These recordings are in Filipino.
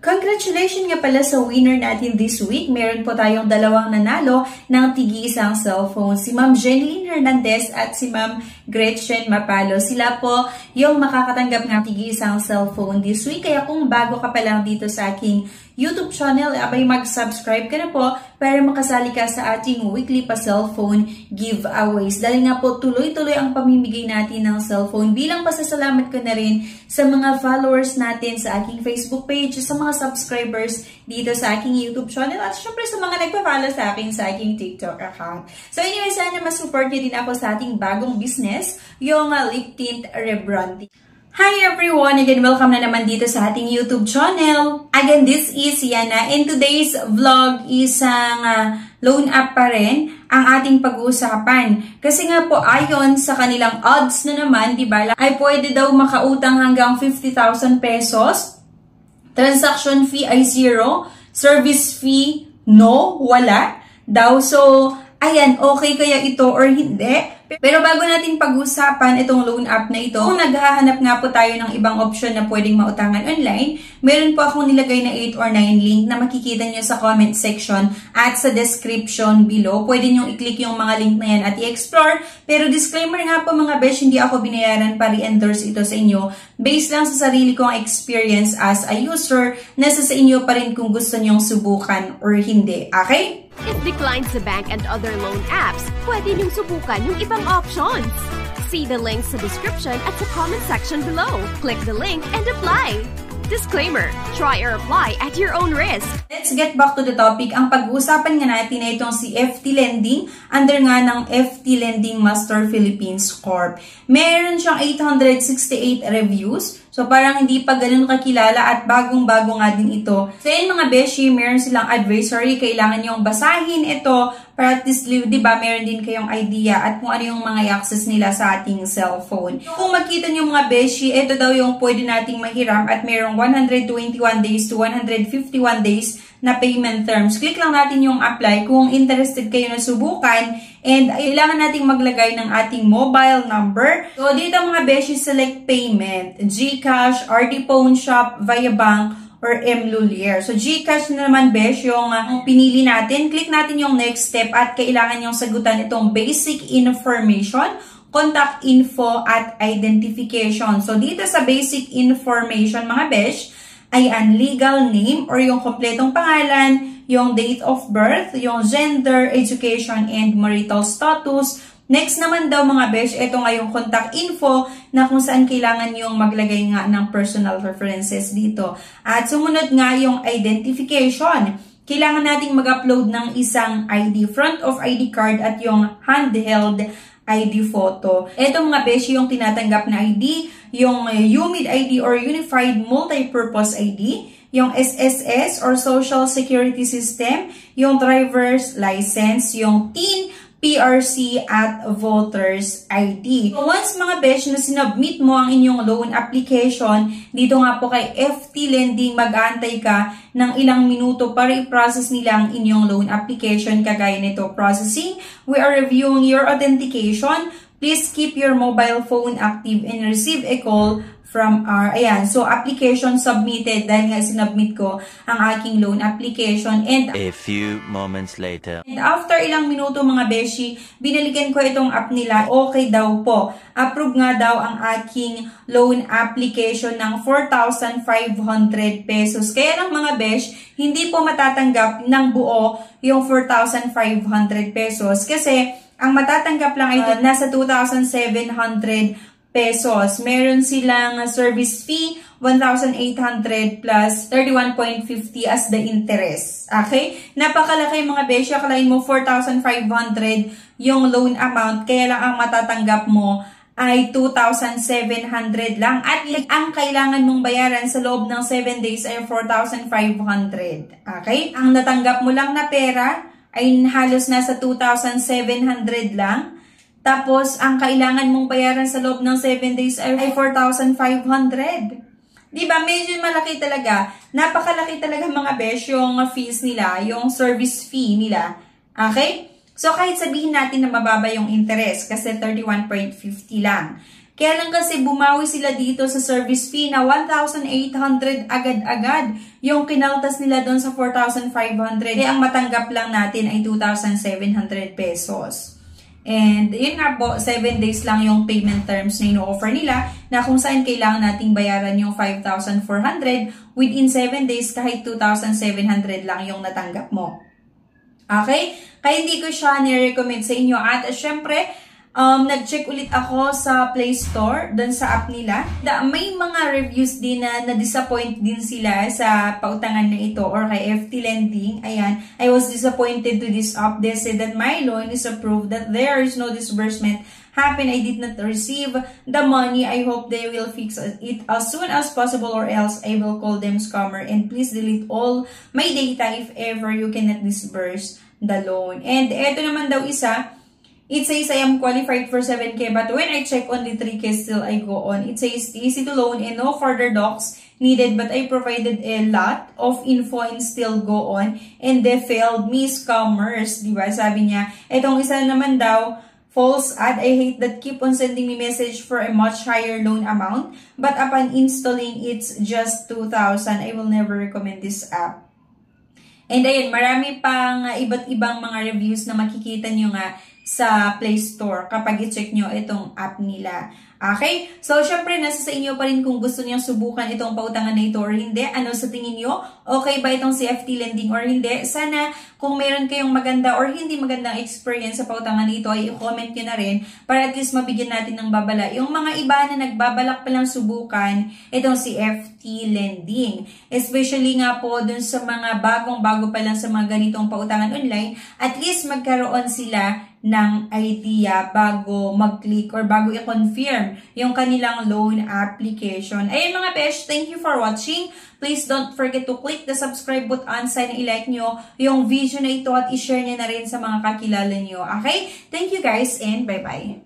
Congratulations nga pala sa winner natin this week. Meron po tayong dalawang nanalo ng tigi-isang cellphone. Si Ma'am Jeneline Hernandez at si Ma'am Gretchen Mapalo. Sila po yung makakatanggap ng tigi-isang cellphone this week. Kaya kung bago ka pa lang dito sa aking YouTube channel, abay mag-subscribe ka na po para makasali ka sa ating weekly pa-cellphone giveaways. Dahil nga po tuloy-tuloy ang pamimigay natin ng cellphone. Bilang pasasalamat ko na rin sa mga followers natin sa aking Facebook page, sa mga subscribers dito sa aking YouTube channel, at syempre sa mga nagpa-follow sa akin sa aking TikTok account. So anyway, sana masupport niyo din ako sa ating bagong business, yung lip tint rebranding. Hi everyone! Again, welcome na naman dito sa ating YouTube channel. Again, this is Yana, and today's vlog is ang loan app pa rin ang ating pag-uusapan. Kasi nga po, ayon sa kanilang odds na naman, diba, ay pwede daw makautang hanggang 50,000 pesos. Transaction fee ay 0. Service fee, no, wala daw. So, ayan, okay kaya ito or hindi? Pero bago natin pag-usapan itong loan app na ito, kung naghahanap nga po tayo ng ibang option na pwedeng mautangan online, meron po akong nilagay na 8 or 9 link na makikita nyo sa comment section at sa description below. Pwede nyo i-click yung mga link na yan at i-explore. Pero disclaimer nga po mga besh, hindi ako binayaran para i-endorse ito sa inyo. Based lang sa sarili kong experience as a user, nasa sa inyo pa rin kung gusto nyong subukan or hindi. Okay? If declined sa bank and other loan apps, pwede niyong subukan yung ibang options. See the links sa description at sa comment section below. Click the link and apply. Disclaimer, try or apply at your own risk. Let's get back to the topic. Ang pag-uusapan nga natin ay itong si FT Lending, under nga ng FT Lending Master Philippines Corp. Meron siyang 868 reviews. So, parang hindi pa ganun kakilala at bagong-bago nga din ito. So, yun mga beshi, meron silang advisory. Kailangan nyong basahin ito para at least, diba, meron din kayong idea at kung ano yung mga access nila sa ating cellphone. Kung makita nyo mga beshi, ito daw yung pwede nating mahiram at merong 121 days to 151 days na payment terms. Click lang natin yung apply kung interested kayo na subukan, and kailangan nating maglagay ng ating mobile number. So, dito mga beshi, select payment, GCash, RD Pawn Shop, via bank, or M-Lulier. So, GCash na naman, besh, yung pinili natin. Click natin yung next step at kailangan yung sagutan itong basic information, contact info, at identification. So, dito sa basic information, mga besh, ay ang legal name or yung kompletong pangalan, yung date of birth, yung gender, education, and marital status. Next naman daw mga besh, ito nga yung contact info na kung saan kailangan yung maglagay nga ng personal references dito. At sumunod nga yung identification. Kailangan nating mag-upload ng isang ID, front of ID card at yung handheld ID photo. Ito mga besh, yung tinatanggap na ID, yung UMID ID or Unified Multipurpose ID, yung SSS or Social Security System, yung driver's license, yung TIN, PRC, at voter's ID. So once mga besh na sinubmit mo ang inyong loan application, dito nga po kay FT Lending, mag-aantay ka ng ilang minuto para i-process nila ang inyong loan application. Kagaya nito, processing, we are reviewing your authentication. Please keep your mobile phone active and receive a call from our, ayan, so application submitted dahil nga sinubmit ko ang aking loan application. And a few moments later. And after ilang minuto mga beshi, binalikan ko itong app nila. Okay daw po. Approve nga daw ang aking loan application ng 4,500 pesos. Kaya lang mga besh, hindi po matatanggap ng buo yung 4,500 pesos kasi ang matatanggap lang ay nasa 2,700 pesos. Meron silang service fee, 1,800 plus 31.50 as the interest. Okay? Napakalaki mga beshi. Akalain mo 4,500 yung loan amount, kaya lang ang matatanggap mo ay 2,700 lang. At ang kailangan mong bayaran sa loob ng 7 days ay 4,500. Okay? Ang natanggap mo lang na pera ay halos nasa 2,700 lang. Tapos, ang kailangan mong bayaran sa loob ng 7 days ay 4,500. Diba? Medyo malaki talaga. Napakalaki talaga mga besh yung fees nila, yung service fee nila. Okay? So, kahit sabihin natin na mababa yung interest kasi 31.50 lang. Kaya lang kasi bumawi sila dito sa service fee na 1,800 agad-agad. Yung kinaltas nila doon sa 4,500. Kaya ang matanggap lang natin ay 2,700 pesos. And yun nga po, 7 days lang yung payment terms na ino-offer nila na kung saan kailangan nating bayaran yung 5,400 within 7 days kahit 2,700 lang yung natanggap mo. Okay? Kaya hindi ko siya ni-recommend sa inyo. At syempre, nag-check ulit ako sa Play Store, dun sa app nila. May mga reviews din na na-disappoint din sila sa pautangan na ito or kay FT Lending. Ayan, I was disappointed to this app. They said that my loan is approved, that there is no disbursement happen. I did not receive the money. I hope they will fix it as soon as possible or else I will call them scammer. And please delete all my data if ever you cannot disburse the loan. And eto naman daw isa, it says I am qualified for 7K but when I check only 3K still I go on. It says easy to loan and no further docs needed but I provided a lot of info and still go on and they failed me scammers. Diba? Sabi niya, etong isa naman daw, false ad. I hate that keep on sending me message for a much higher loan amount but upon installing it's just 2,000. I will never recommend this app. And ayun, marami pang iba't ibang mga reviews na makikita nyo nga sa Play Store kapag i-check nyo itong app nila. Okay? So, syempre, nasa sa inyo pa rin kung gusto niyo subukan itong pautangan na ito or hindi. Ano sa tingin nyo? Okay ba itong si FT Lending or hindi? Sana, kung meron kayong maganda or hindi magandang experience sa pautangan na ito, ay i-comment nyo na rin para at least mabigyan natin ng babala. Yung mga iba na nagbabalak pa lang subukan, itong si FT Lending. Especially nga po dun sa mga bagong-bago pa lang sa mga ganitong pautangan online, at least magkaroon sila ng idea bago mag-click or bago i-confirm yung kanilang loan application. Ayun mga besh, thank you for watching. Please don't forget to click the subscribe button. Sana i-like nyo yung video na ito at i-share nyo na rin sa mga kakilala nyo. Okay? Thank you guys and bye-bye.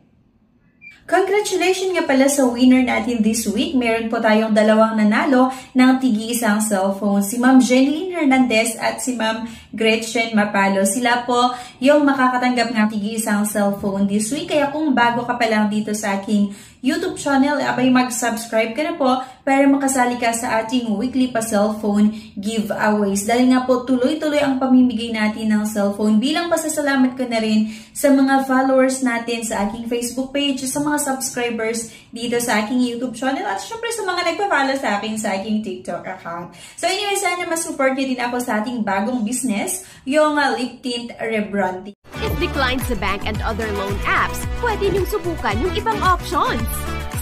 Congratulations nga pala sa winner natin this week. Meron po tayong dalawang nanalo ng tigi-isang cellphone. Si Ma'am Jeneline Hernandez at si Ma'am Gretchen Mapalo. Sila po yung makakatanggap ng tigi-isang cellphone this week. Kaya kung bago ka pa lang dito sa aking YouTube channel, abay mag-subscribe ka na po para makasali ka sa ating weekly pa cellphone giveaways. Dahil nga po tuloy-tuloy ang pamimigay natin ng cellphone. Bilang pasasalamat ko na rin sa mga followers natin sa aking Facebook page, sa mga subscribers dito sa aking YouTube channel, at syempre sa mga nagpa-follow sa aking TikTok account. So anyway, sana mas-support niyo din ako sa ating bagong business, yung lip tint rebranding. If declined sa bank and other loan apps, pwede niyong subukan yung ibang options.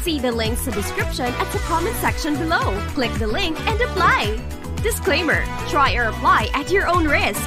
See the links sa description at sa comment section below. Click the link and apply. Disclaimer, try or apply at your own risk.